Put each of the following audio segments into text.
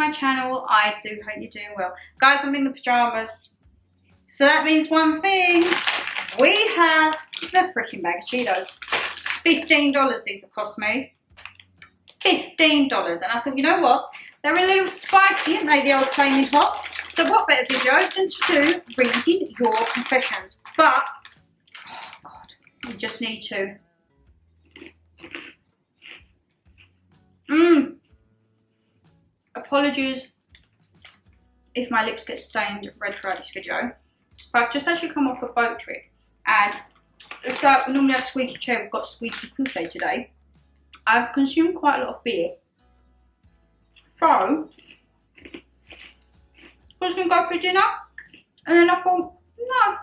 my channel. I do hope you're doing well. Guys, I'm in the pyjamas. So that means one thing. We have the freaking bag of Cheetos. $15 these have cost me. $15. And I thought, you know what? They're a little spicy, aren't they? The old flaming hot. So what better video than to do reading your confessions. But, oh God, you just need to. Apologies if my lips get stained red throughout this video. But I've just actually come off a boat trip. And so we normally have squeaky chair, we've got squeaky buffet today. I've consumed quite a lot of beer. So, I was going to go for dinner. And then I thought, no.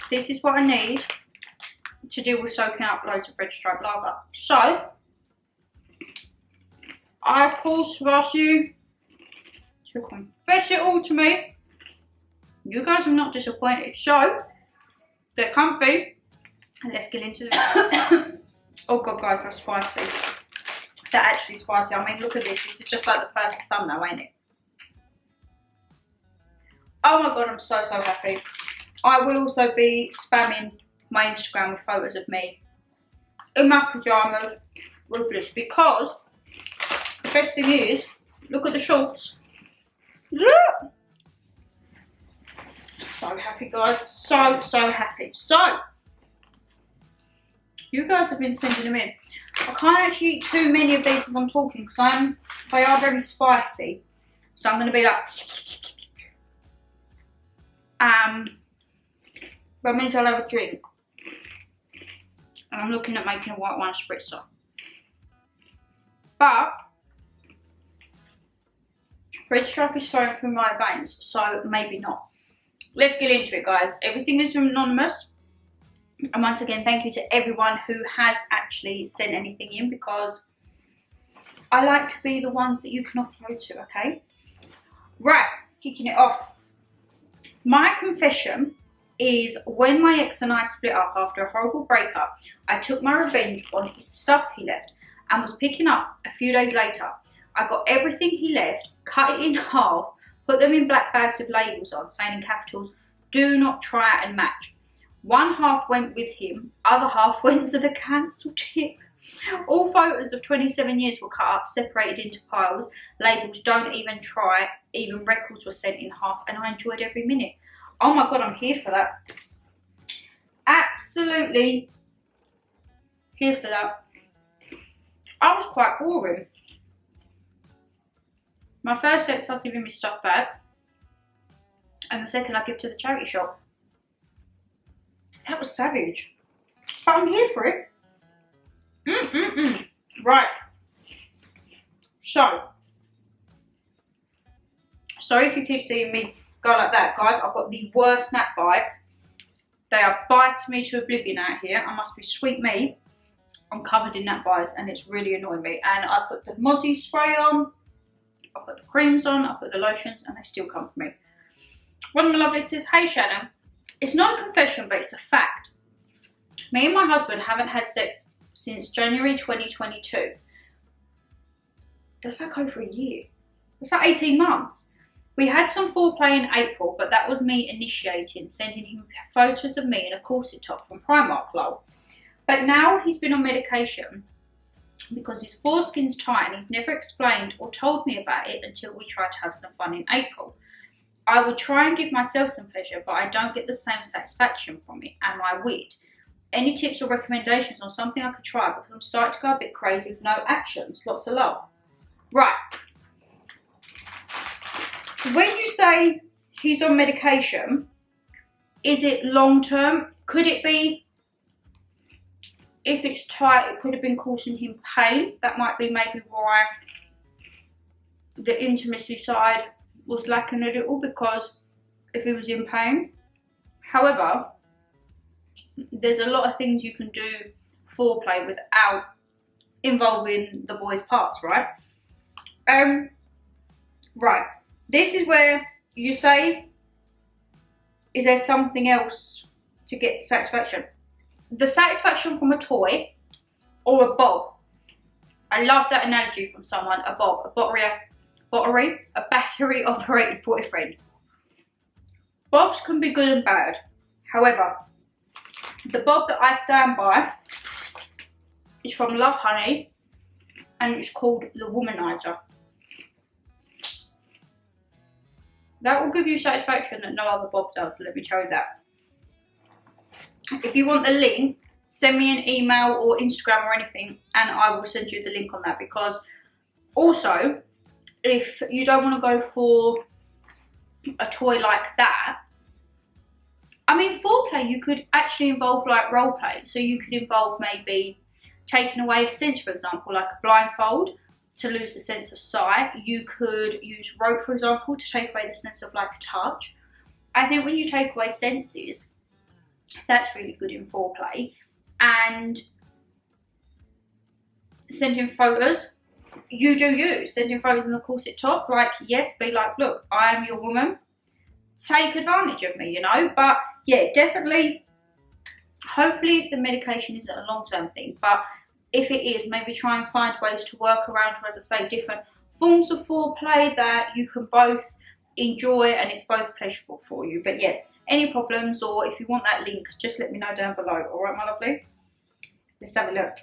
This is what I need to deal with soaking up loads of red stripe lager. So, I of course have asked you to confess it all to me. You guys are not disappointed. So, get comfy and let's get into this. Oh God, guys, that's spicy. They're actually spicy. I mean, look at this. This is just like the perfect thumbnail, ain't it? Oh my God, I'm so happy. I will also be spamming my Instagram with photos of me in my pyjamas with this, because the best thing is, look at the shorts. Look! So happy, guys. So happy. So, you guys have been sending them in. I can't actually eat too many of these as I'm talking because they are very spicy. So I'm going to be like, that means I'll have a drink. And I'm looking at making a white wine spritzer. But red stripe is flowing through my veins, so maybe not. Let's get into it, guys. Everything is anonymous. And once again, thank you to everyone who has actually sent anything in, because I like to be the ones that you can offload to, okay? Right, kicking it off. My confession is when my ex and I split up after a horrible breakup, I took my revenge on his stuff he left and was picking up a few days later. I got everything he left, cut it in half, put them in black bags with labels on, saying in capitals, "Do not try and match." One half went with him, other half went to the cancel tip. All photos of 27 years were cut up, separated into piles, labels "Don't even try," even records were sent in half, and I enjoyed every minute. Oh my God, I'm here for that. Absolutely here for that. I was quite boring. My first ex I give him his stuff bags, and the second I give to the charity shop. That was savage, but I'm here for it. Right. So, sorry if you keep seeing me go like that, guys. I've got the worst snap bite. They are biting me to oblivion out here. I must be sweet me. I'm covered in gnat bites and it's really annoying me. And I put the Mozzie spray on, I put the creams on, I put the lotions, and they still come for me. One of my lovelies says, "Hey Shannon, it's not a confession, but it's a fact. Me and my husband haven't had sex since January 2022. That's like over a year. It's like 18 months. We had some foreplay in April, but that was me initiating, sending him photos of me in a corset top from Primark lol. But now he's been on medication because his foreskin's tight and he's never explained or told me about it until we tried to have some fun in April. I would try and give myself some pleasure, but I don't get the same satisfaction from it. Am I weird? Any tips or recommendations on something I could try, because I'm starting to go a bit crazy with no actions. Lots of love." Right. When you say he's on medication, is it long term? Could it be, if it's tight, it could have been causing him pain? That might be maybe why the intimacy side was lacking a little, because if he was in pain. However, there's a lot of things you can do foreplay without involving the boy's parts, right? Right. This is where you say, is there something else to get satisfaction? The satisfaction from a toy or a bob, I love that analogy from someone, a bob, a battery operated boyfriend. Bobs can be good and bad. However, the bob that I stand by is from Love Honey, and it's called the Womanizer. That will give you satisfaction that no other bob does, let me tell you that. If you want the link, send me an email or Instagram or anything, and I will send you the link on that. Because also, if you don't want to go for a toy like that, I mean, foreplay, you could actually involve like role play. So you could involve maybe taking away a sense, for example, like a blindfold to lose the sense of sight. You could use rope, for example, to take away the sense of like touch. I think when you take away senses, that's really good in foreplay. And sending photos, you do you. Sending photos in the corset top, like, yes, be like, look, I am your woman. Take advantage of me, you know. But yeah, definitely, hopefully the medication isn't a long-term thing, but if it is, maybe try and find ways to work around, as I say, different forms of foreplay that you can both enjoy and it's both pleasurable for you. But yeah, any problems, or if you want that link, just let me know down below. All right, my lovely? Let's have a look.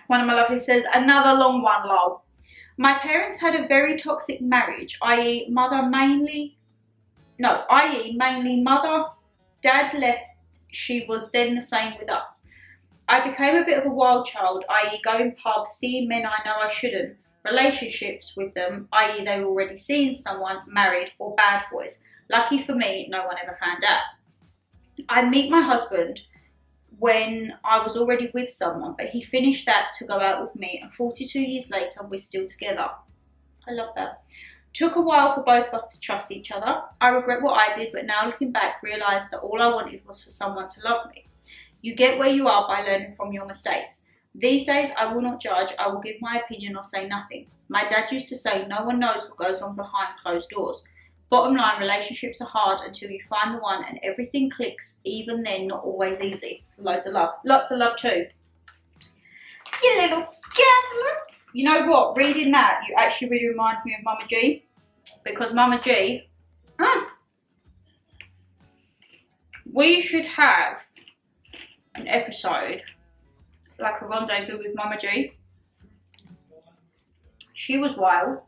One of my lovelies says, another long one, lol. My parents had a very toxic marriage, i.e. mainly mother, dad left, she was then the same with us. I became a bit of a wild child, i.e. going pubs, seeing men I know I shouldn't, relationships with them, i.e. they were already seeing someone, married, or bad boys. Lucky for me, no one ever found out. I meet my husband when I was already with someone, but he finished that to go out with me, and 42 years later, we're still together. I love that. Took a while for both of us to trust each other. I regret what I did, but now looking back, realised that all I wanted was for someone to love me. You get where you are by learning from your mistakes. These days, I will not judge, I will give my opinion or say nothing. My dad used to say, no one knows what goes on behind closed doors. Bottom line, relationships are hard until you find the one and everything clicks, even then not always easy. Loads of love. Lots of love too. You little scandalous. You know what, reading that, you actually really remind me of Mama G. Because Mama G, we should have an episode, like a rendezvous with Mama G. She was wild.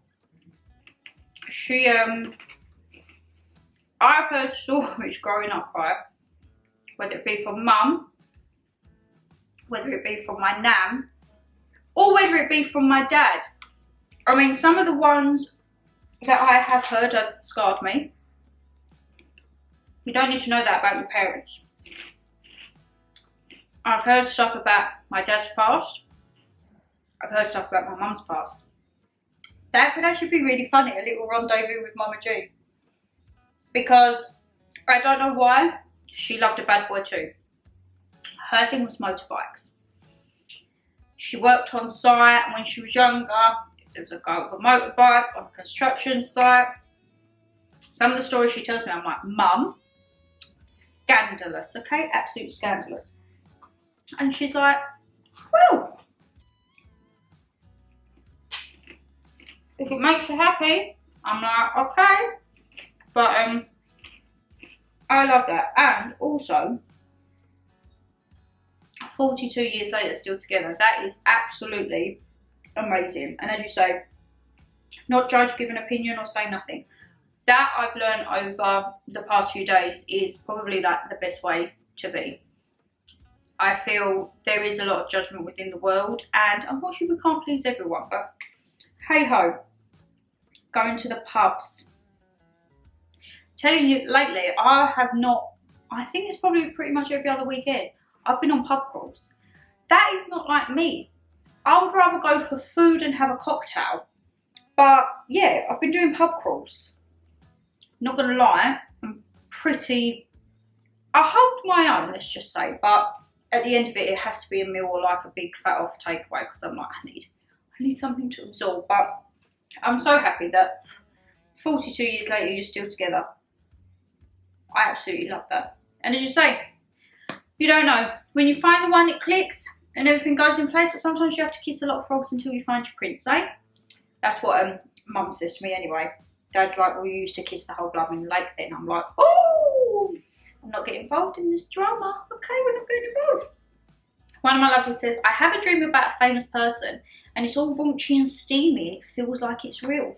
I've heard stories growing up, right? Whether it be from Mum, whether it be from my nan, or whether it be from my dad. I mean, some of the ones that I have heard have scarred me. You don't need to know that about your parents. I've heard stuff about my dad's past. I've heard stuff about my mum's past. That could actually be really funny, a little rendezvous with Mama G. Because I don't know why, she loved a bad boy too. Her thing was motorbikes. She worked on site, and when she was younger, there was a guy with a motorbike on a construction site. Some of the stories she tells me, I'm like, Mum, scandalous, okay? Absolutely scandalous. And she's like, well, if it makes you happy, I'm like, okay. But I love that. And also, 42 years later, still together. That is absolutely amazing. And as you say, not judge, give an opinion, or say nothing. That I've learned over the past few days is probably the best way to be. I feel there is a lot of judgment within the world, and unfortunately we can't please everyone, but hey ho. Going to the pubs. Telling you, lately, I think it's probably pretty much every other weekend, I've been on pub crawls. That is not like me. I would rather go for food and have a cocktail. But yeah, I've been doing pub crawls. Not gonna lie, I hold my own, let's just say, but at the end of it, it has to be a meal or like a big fat off takeaway, because I'm like, I need something to absorb. But I'm so happy that 42 years later, you're still together. I absolutely love that. And as you say, you don't know. When you find the one, it clicks, and everything goes in place. But sometimes you have to kiss a lot of frogs until you find your prince, eh? That's what Mum says to me anyway. Dad's like, well, you used to kiss the whole blooming lake then. I'm like, oh, I'm not getting involved in this drama. Okay, we're not getting involved. One of my lovelies says, I have a dream about a famous person and it's all raunchy and steamy and it feels like it's real.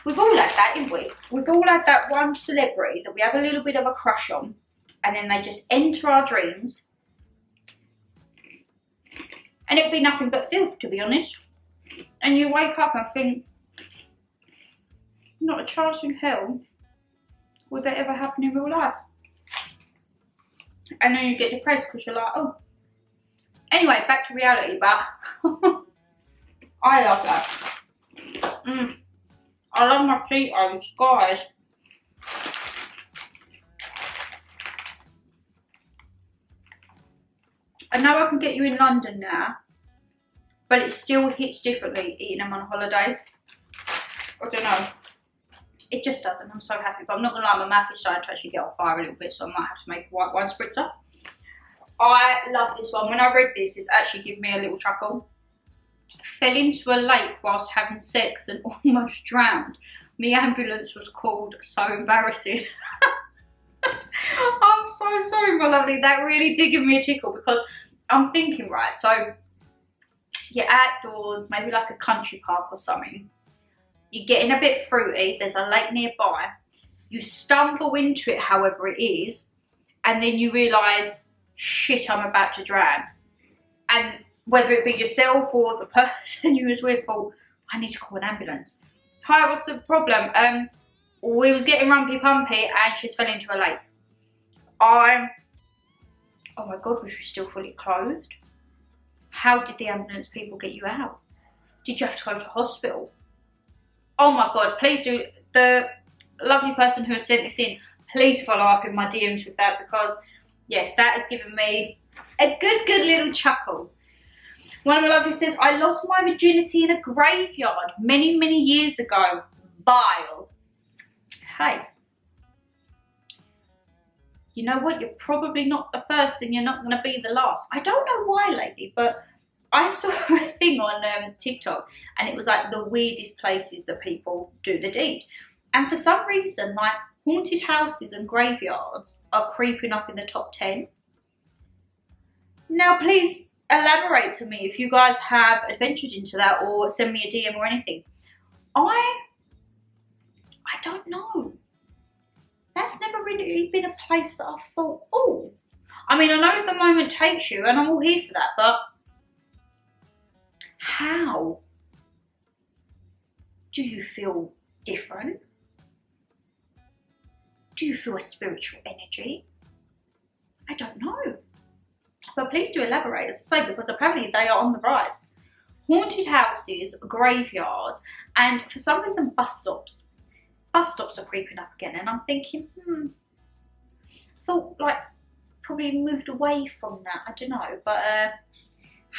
We've all had that, haven't we? We've all had that one celebrity that we have a little bit of a crush on and then they just enter our dreams and it'd be nothing but filth, to be honest. And you wake up and think, not a chance in hell would that ever happen in real life. And then you get depressed because you're like, oh. Anyway, back to reality, but I love that. I love my Cheetos, guys. I know I can get you in London now, but it still hits differently eating them on holiday. I don't know. It just doesn't. I'm so happy. But I'm not going to lie, my mouth is starting to actually get on fire a little bit, so I might have to make a white wine spritzer. I love this one. When I read this, it's actually given me a little chuckle. Fell into a lake whilst having sex and almost drowned. The ambulance was called. So embarrassing. I'm so sorry, my lovely. That really did give me a tickle because I'm thinking, right, so you're outdoors, maybe like a country park or something. You're getting a bit fruity, there's a lake nearby. You stumble into it, however it is, and then you realise, shit, I'm about to drown. And whether it be yourself or the person you was with thought, I need to call an ambulance. Hi, what's the problem? We was getting rumpy-pumpy and she just fell into a lake. Oh my God, was she still fully clothed? How did the ambulance people get you out? Did you have to go to hospital? Oh my God, please do. The lovely person who has sent this in, please follow up in my DMs with that because, yes, that has given me a good little chuckle. One of my lovelies says, I lost my virginity in a graveyard many years ago. Bile. Hey. You know what? You're probably not the first and you're not going to be the last. I don't know why, lady, but I saw a thing on TikTok and it was like the weirdest places that people do the deed. And for some reason, like haunted houses and graveyards are creeping up in the top 10. Now, please elaborate to me if you guys have adventured into that or send me a DM or anything. I don't know. That's never really been a place that I've thought, oh. I mean, I know if the moment takes you and I'm all here for that, but how do you feel different? Do you feel a spiritual energy? I don't know. But please do elaborate, as I say, because apparently they are on the rise. Haunted houses, graveyards, and for some reason bus stops. Bus stops are creeping up again, and I'm thinking, thought like probably moved away from that. I don't know, but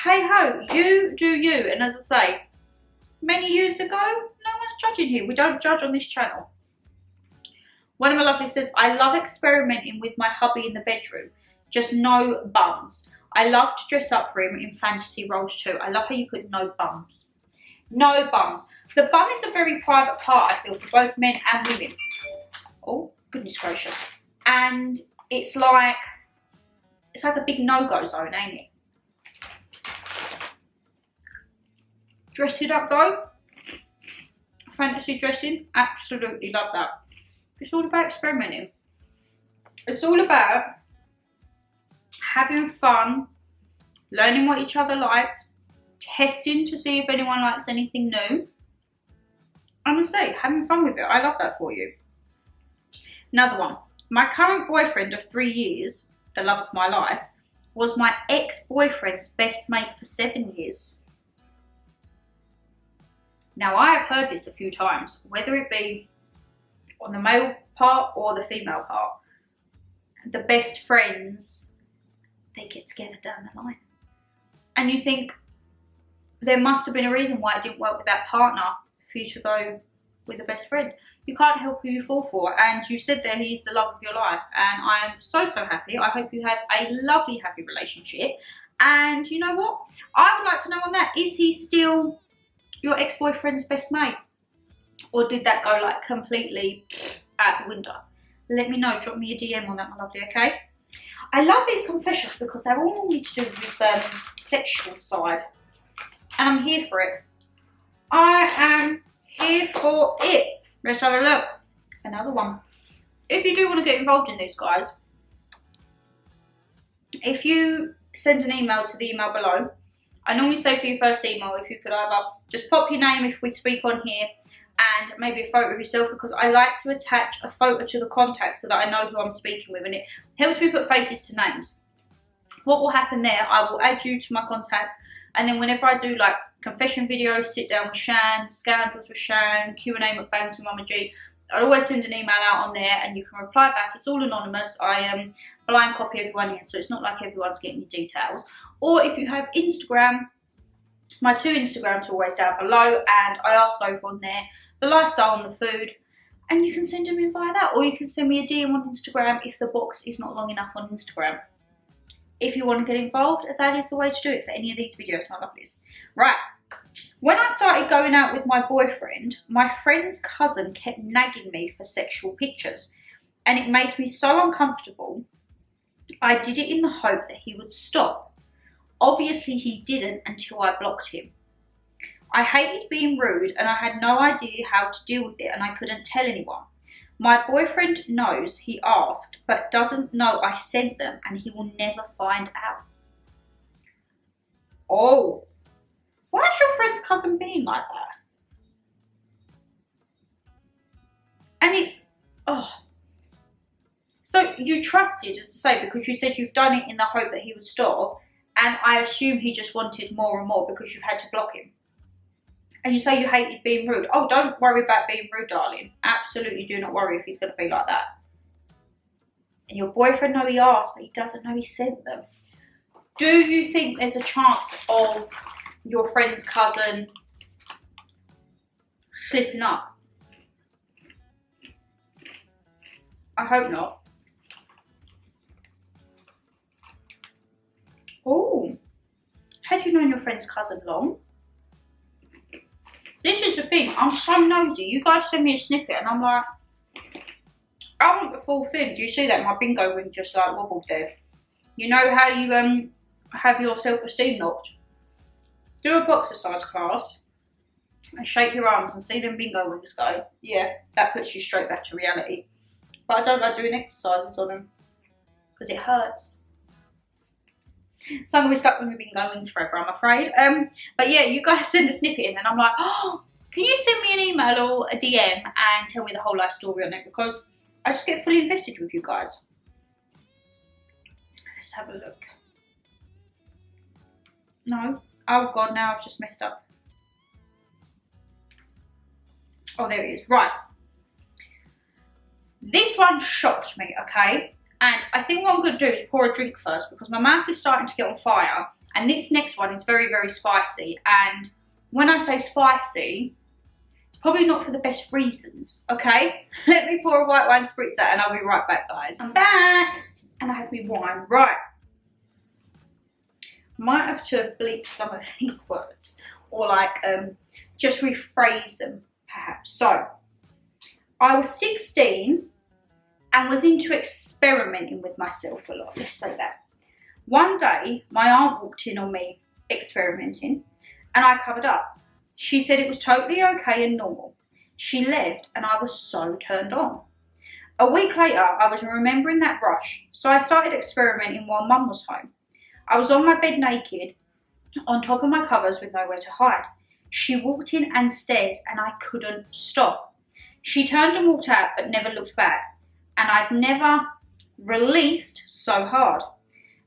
hey ho, you do you. And as I say, many years ago, no one's judging here. We don't judge on this channel. One of my lovelies says, I love experimenting with my hubby in the bedroom, just no bums. I love to dress up for him in fantasy roles too. I love how you put no bums. No bums. The bum is a very private part, I feel, for both men and women. Oh, goodness gracious. And it's like a big no-go zone, ain't it? Dress it up though. Fantasy dressing, absolutely love that. It's all about experimenting. It's all about having fun, learning what each other likes, testing to see if anyone likes anything new. I'm gonna say, having fun with it. I love that for you. Another one. My current boyfriend of 3 years, the love of my life, was my ex-boyfriend's best mate for 7 years. Now, I have heard this a few times, whether it be on the male part or the female part. The best friends, they get together down the line. And you think, there must have been a reason why it didn't work with that partner for you to go with the best friend. You can't help who you fall for. And you said there he's the love of your life. And I am so happy. I hope you have a lovely, happy relationship. And you know what? I would like to know on that, is he still your ex-boyfriend's best mate? Or did that go like completely out the window? Let me know, drop me a DM on that, my lovely, okay? I love these confessions because they're all normally to do with sexual side. And I'm here for it. I am here for it. Let's have a look. Another one. If you do want to get involved in these, guys, if you send an email to the email below, I normally say for your first email, if you could either just pop your name if we speak on here, and maybe a photo of yourself, because I like to attach a photo to the contact so that I know who I'm speaking with, and it helps me put faces to names. What will happen there, I will add you to my contacts, and then whenever I do like confession videos, sit down with Shan, scandals with Shan, Q&A mukbangs with Mama G, I'll always send an email out on there and you can reply back. It's all anonymous. I blind copy everyone in, so it's not like everyone's getting your details. Or if you have Instagram, my 2 Instagrams are always down below, and I ask over on there the lifestyle and the food, and you can send them in via that, or you can send me a DM on Instagram if the box is not long enough on Instagram. If you want to get involved, that is the way to do it for any of these videos, my lovelies. Right, when I started going out with my boyfriend, my friend's cousin kept nagging me for sexual pictures, and it made me so uncomfortable. I did it in the hope that he would stop. Obviously he didn't until I blocked him. I hated being rude and I had no idea how to deal with it, and I couldn't tell anyone. My boyfriend knows he asked but doesn't know I sent them, and he will never find out. Oh, why is your friend's cousin being like that? And it's, oh. So you trusted, as I say, because you said you've done it in the hope that he would stop, and I assume he just wanted more and more because you've had to block him. And you say you hated being rude. Oh, don't worry about being rude, darling. Absolutely do not worry if he's going to be like that. And your boyfriend knows he asked, but he doesn't know he sent them. Do you think there's a chance of your friend's cousin slipping up? I hope not. Oh, had you known your friend's cousin long? This is the thing, I'm so nosy. You guys send me a snippet and I'm like, I want the full thing. Do you see that? My bingo wing just like wobbled there. You know how you have your self-esteem knocked? Do a boxercise class and shake your arms and see them bingo wings go. Yeah, that puts you straight back to reality. But I don't like doing exercises on them because it hurts. So I'm going to be stuck with my bingo wings forever, I'm afraid. But yeah, you guys send a snippet in and I'm like, oh, can you send me an email or a DM and tell me the whole life story on it? Because I just get fully invested with you guys. Let's have a look. No. Oh God, now I've just messed up. Oh, there it is. Right. This one shocked me, okay? And I think what I'm going to do is pour a drink first because my mouth is starting to get on fire. And this next one is very, very spicy. And when I say spicy, it's probably not for the best reasons, okay? Let me pour a white wine spritzer and I'll be right back, guys. I'm back and I have my wine. Right. Might have to bleep some of these words or like just rephrase them perhaps. So, I was 16 and was into experimenting with myself a lot, let's say that. One day, my aunt walked in on me experimenting and I covered up. She said it was totally okay and normal. She left and I was so turned on. A week later, I was remembering that rush, so I started experimenting while Mum was home. I was on my bed naked, on top of my covers with nowhere to hide. She walked in and stared and I couldn't stop. She turned and walked out but never looked back, and I'd never released so hard.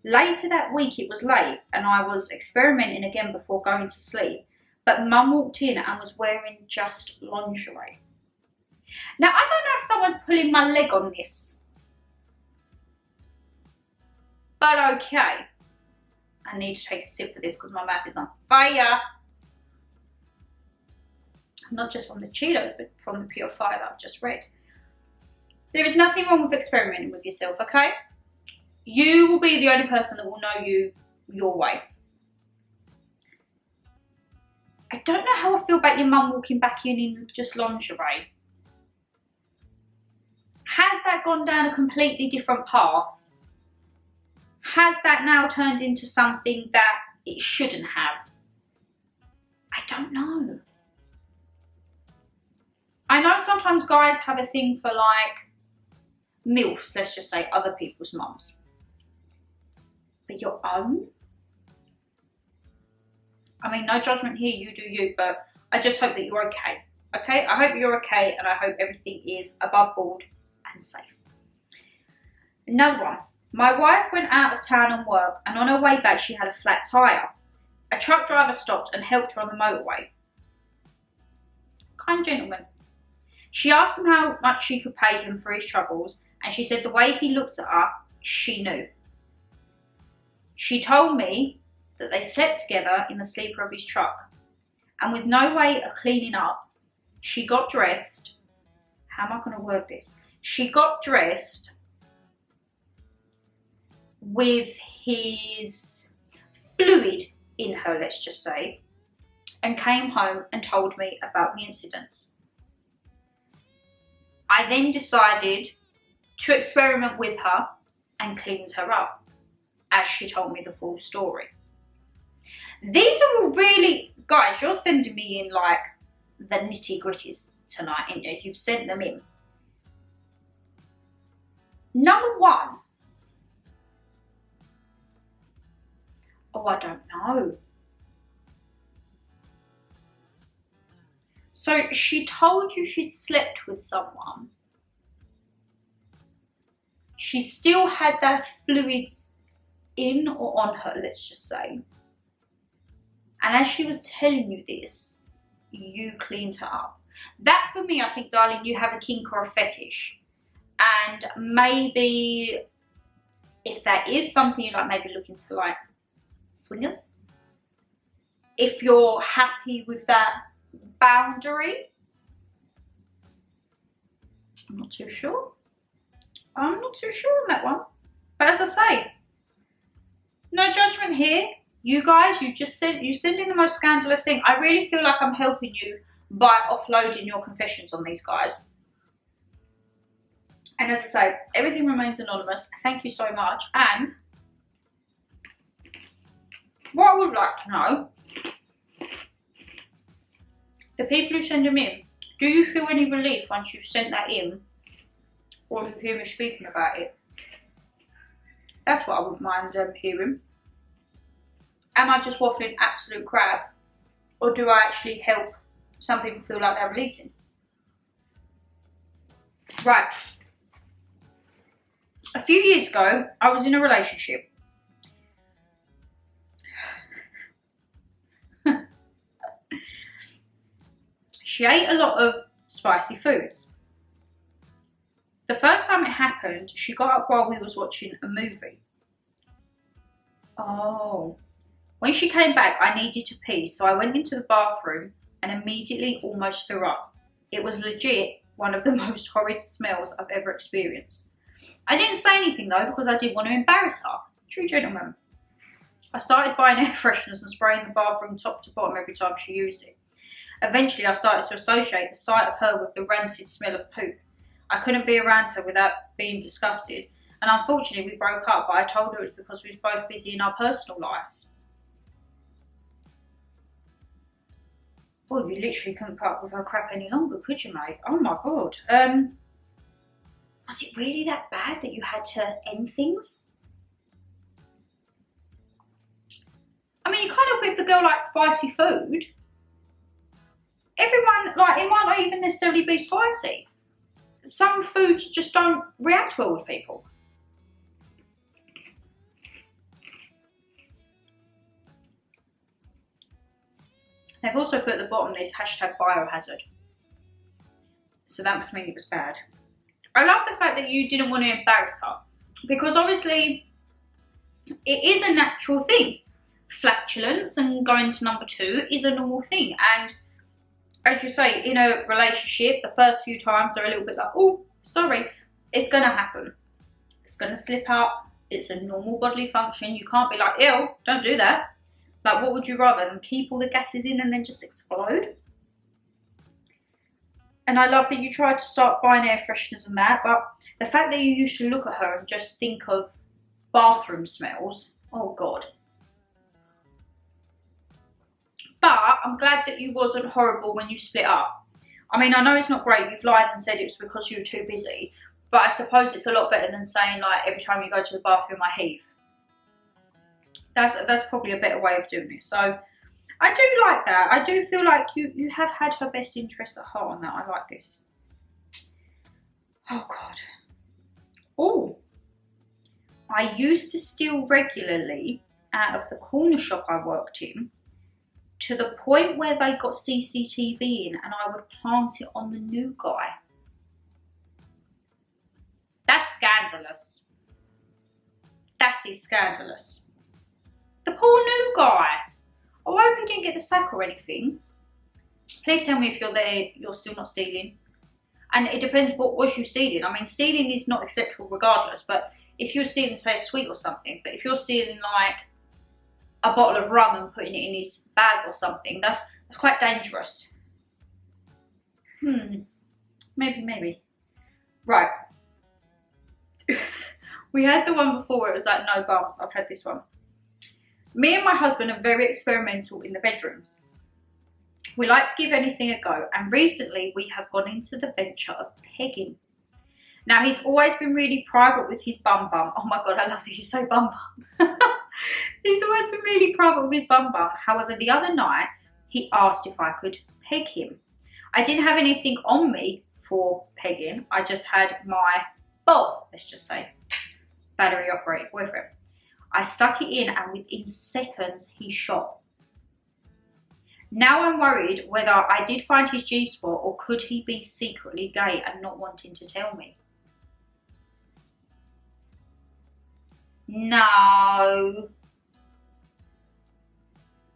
Later that week it was late and I was experimenting again before going to sleep, but Mum walked in and was wearing just lingerie. Now I don't know if someone's pulling my leg on this, but okay. I need to take a sip of this because my mouth is on fire. Not just from the Cheetos, but from the pure fire that I've just read. There is nothing wrong with experimenting with yourself, okay? You will be the only person that will know you your way. I don't know how I feel about your mum walking back in just lingerie. Has that gone down a completely different path? Has that now turned into something that it shouldn't have? I don't know. I know sometimes guys have a thing for like MILFs, let's just say, other people's mums. But your own? I mean, no judgment here, you do you, but I just hope that you're okay. Okay? I hope you're okay, and I hope everything is above board and safe. Another one. My wife went out of town on work, and on her way back she had a flat tyre. A truck driver stopped and helped her on the motorway. Kind gentleman. She asked him how much she could pay him for his troubles, and she said the way he looked at her, she knew. She told me that they slept together in the sleeper of his truck, and with no way of cleaning up, she got dressed. How am I going to word this? She got dressed with his fluid in her, let's just say, and came home and told me about the incidents. I then decided to experiment with her and cleaned her up, as she told me the full story. These are all really, guys, you're sending me in like the nitty gritties tonight, ain't you? You've sent them in. Number one. Oh, I don't know. So she told you she'd slept with someone. She still had that fluids in or on her, let's just say. And as she was telling you this, you cleaned her up. That for me, I think, darling, you have a kink or a fetish. And maybe if that is something you like, maybe look into like swingers. If you're happy with that boundary, I'm not too sure. I'm not too sure on that one. But as I say, no judgment here. You guys, you send in the most scandalous thing. I really feel like I'm helping you by offloading your confessions on these guys. And as I say, everything remains anonymous. Thank you so much. And what I would like to know, the people who send them in, do you feel any relief once you've sent that in? Or if you hear me speaking about it? That's what I wouldn't mind hearing. Am I just waffling absolute crap? Or do I actually help some people feel like they're releasing? Right. A few years ago, I was in a relationship. She ate a lot of spicy foods. The first time it happened, she got up while we was watching a movie. Oh. When she came back, I needed to pee, so I went into the bathroom and immediately almost threw up. It was legit one of the most horrid smells I've ever experienced. I didn't say anything though, because I didn't want to embarrass her. True gentleman. I started buying air fresheners and spraying the bathroom top to bottom every time she used it. Eventually, I started to associate the sight of her with the rancid smell of poop. I couldn't be around her without being disgusted, and unfortunately we broke up, but I told her it was because we were both busy in our personal lives. Well, you literally couldn't put up with her crap any longer, could you, mate? Oh my God. Was it really that bad that you had to end things? I mean, you can't help it if the girl likes spicy food. Everyone, like, it might not even necessarily be spicy. Some foods just don't react well with people. They've also put at the bottom this #biohazard. So that must mean it was bad. I love the fact that you didn't want to embarrass her, because obviously it is a natural thing. Flatulence and going to number 2 is a normal thing. And as you say, in a relationship, the first few times they're a little bit like, oh, sorry, it's going to happen. It's going to slip up. It's a normal bodily function. You can't be like, ew, don't do that. Like, what would you rather, than keep all the gases in and then just explode? And I love that you tried to start buying air fresheners and that, but the fact that you used to look at her and just think of bathroom smells, oh God. But I'm glad that you wasn't horrible when you split up. I mean, I know it's not great. You've lied and said it was because you were too busy. But I suppose it's a lot better than saying, like, every time you go to the bathroom, I heave. That's probably a better way of doing it. So I do like that. I do feel like you have had her best interest at heart on that. I like this. Oh, God. Oh. I used to steal regularly out of the corner shop I worked in, to the point where they got CCTV in, and I would plant it on the new guy. That's scandalous. That is scandalous. The poor new guy. Oh, I hope he didn't get the sack or anything. Please tell me if you're there, you're still not stealing. And it depends what was you stealing. I mean, stealing is not acceptable regardless, but if you're stealing, say, a sweet or something, but if you're stealing, like, a bottle of rum and putting it in his bag or something, that's quite dangerous. Maybe. Right. We had the one before where it was like no bumps. I've had this one. Me and my husband are very experimental in the bedrooms. We like to give anything a go, and recently we have gone into the venture of pegging. Now, he's always been really private with his bum bum. Oh my God, I love that you say bum bum. He's always been really private with his bum bum. However, the other night, he asked if I could peg him. I didn't have anything on me for pegging. I just had my ball, let's just say, battery operated boyfriend. I stuck it in, and within seconds, he shot. Now I'm worried whether I did find his G-spot, or could he be secretly gay and not wanting to tell me? No.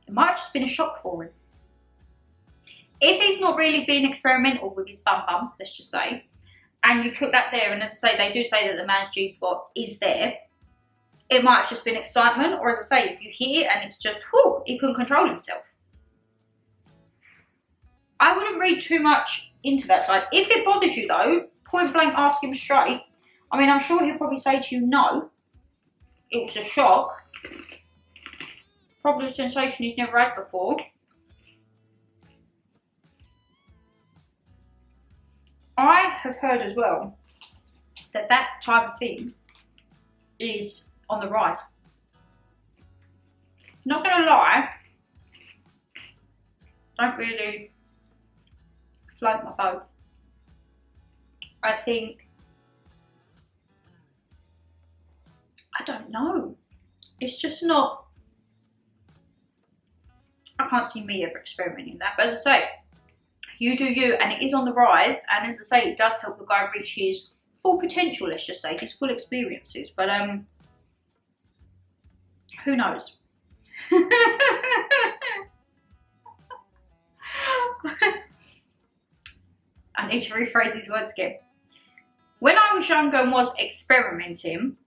It might have just been a shock for him. If he's not really being experimental with his bum bum, let's just say, and you put that there, and as I say, they do say that the man's G-spot is there, it might have just been excitement, or as I say, if you hit it and it's just, whew, he couldn't control himself. I wouldn't read too much into that side. If it bothers you though, point blank ask him straight. I mean, I'm sure he'll probably say to you, no, it was a shock. Probably a sensation he's never had before. I have heard as well that that type of thing is on the rise. Not gonna lie, don't really float my boat. I think, I don't know. It's just not, I can't see me ever experimenting that. But as I say, you do you, and it is on the rise. And as I say, it does help the guy reach his full potential, let's just say, his full experiences. But who knows? I need to rephrase these words again. When I was younger and was experimenting,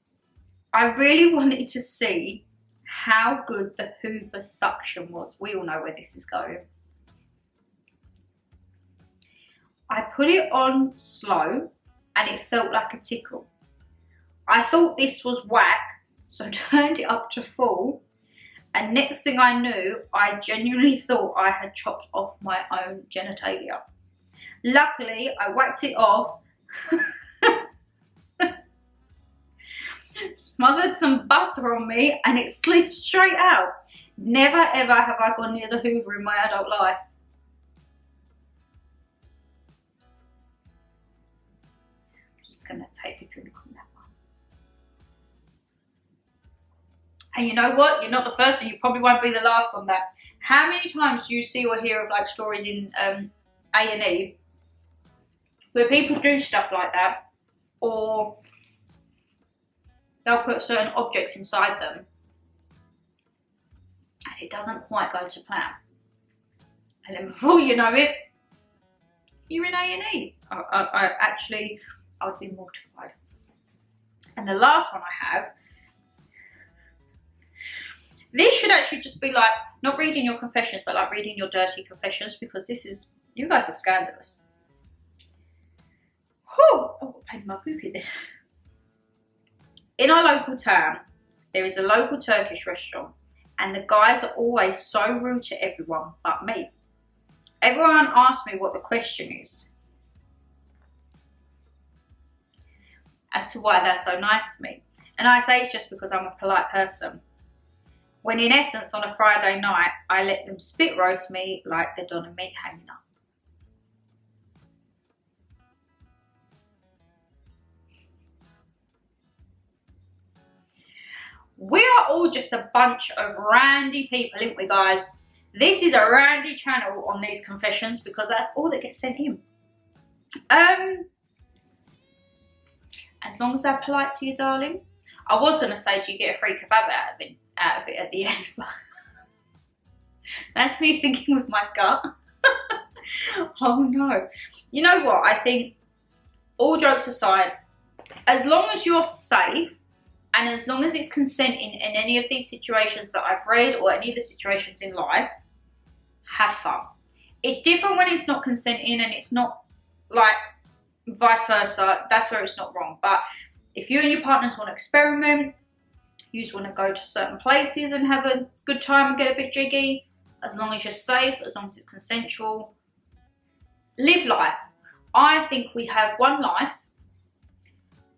I really wanted to see how good the Hoover suction was. We all know where this is going. I put it on slow and it felt like a tickle. I thought this was whack, so turned it up to full, and next thing I knew, I genuinely thought I had chopped off my own genitalia. Luckily, I whacked it off, smothered some butter on me, and it slid straight out. Never ever have I gone near the Hoover in my adult life. I'm just gonna take a drink on that one. And you know what? You're not the first, and you probably won't be the last on that. How many times do you see or hear of like stories in A&E where people do stuff like that, or they'll put certain objects inside them and it doesn't quite go to plan, and then before you know it, you're in A&E. I would be mortified. And the last one I have This should actually just be like, not reading your confessions, but like reading your dirty confessions, because this is, you guys are scandalous. Whew. Oh, I paid my poopy there. In our local town, there is a local Turkish restaurant, and the guys are always so rude to everyone but me. Everyone asks me what the question is as to why they're so nice to me. And I say it's just because I'm a polite person. When in essence, on a Friday night, I let them spit roast me like they're done a meat hanging up. We are all just a bunch of randy people, aren't we, guys? This is a randy channel on these confessions because that's all that gets sent in. As long as they're polite to you, darling. I was going to say, do you get a free kebab out of it at the end? But that's me thinking with my gut. Oh no. You know what? I think, all jokes aside, as long as you're safe and as long as it's consenting in any of these situations that I've read or any of the situations in life, have fun. It's different when it's not consenting and it's not like vice versa. That's where it's not wrong. But if you and your partners want to experiment, you just want to go to certain places and have a good time and get a bit jiggy, as long as you're safe, as long as it's consensual, live life. I think we have one life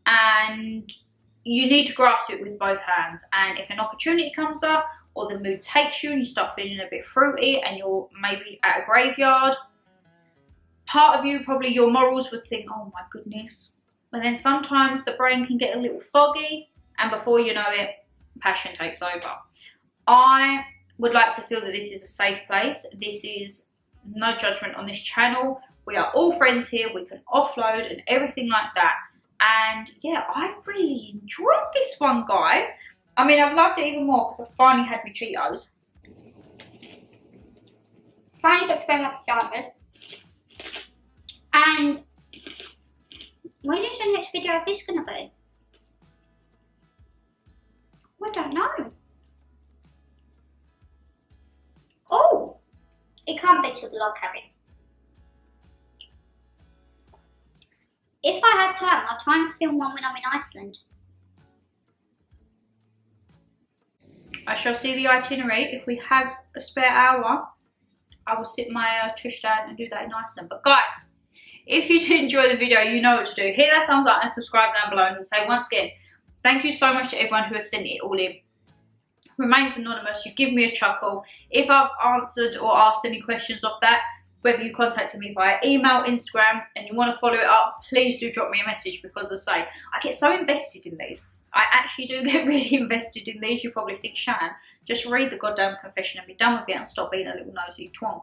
and you need to grasp it with both hands. And if an opportunity comes up or the mood takes you and you start feeling a bit fruity and you're maybe at a graveyard, part of you, probably your morals would think, oh my goodness. But then sometimes the brain can get a little foggy and before you know it, passion takes over. I would like to feel that this is a safe place. This is no judgment on this channel. We are all friends here. We can offload and everything like that. And yeah, I've really enjoyed this one, guys. I mean, I've loved it even more because I finally had my Cheetos. Finally got to bring up started. And when is the next video of this going to be? I don't know. Oh, it can't be till the log cabin. If I have time, I'll try and film one when I'm in Iceland. I shall see the itinerary. If we have a spare hour, I will sit my tush down and do that in Iceland. But guys, if you did enjoy the video, you know what to do. Hit that thumbs up and subscribe down below. And to say once again, thank you so much to everyone who has sent it all in. Remains anonymous. You give me a chuckle. If I've answered or asked any questions off that, whether you contacted me via email, Instagram, and you want to follow it up, please do drop me a message because as I say, I get so invested in these. I actually do get really invested in these. You probably think, Shannon, just read the goddamn confession and be done with it and stop being a little nosy twonk.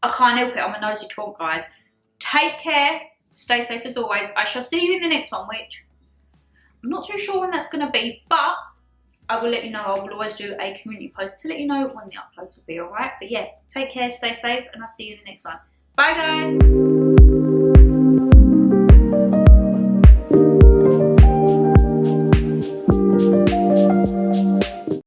I can't help it. I'm a nosy twonk, guys. Take care. Stay safe as always. I shall see you in the next one, which I'm not too sure when that's going to be, but I will let you know. I will always do a community post to let you know when the uploads will be, alright? But yeah, take care, stay safe, and I'll see you in the next one. Bye, guys!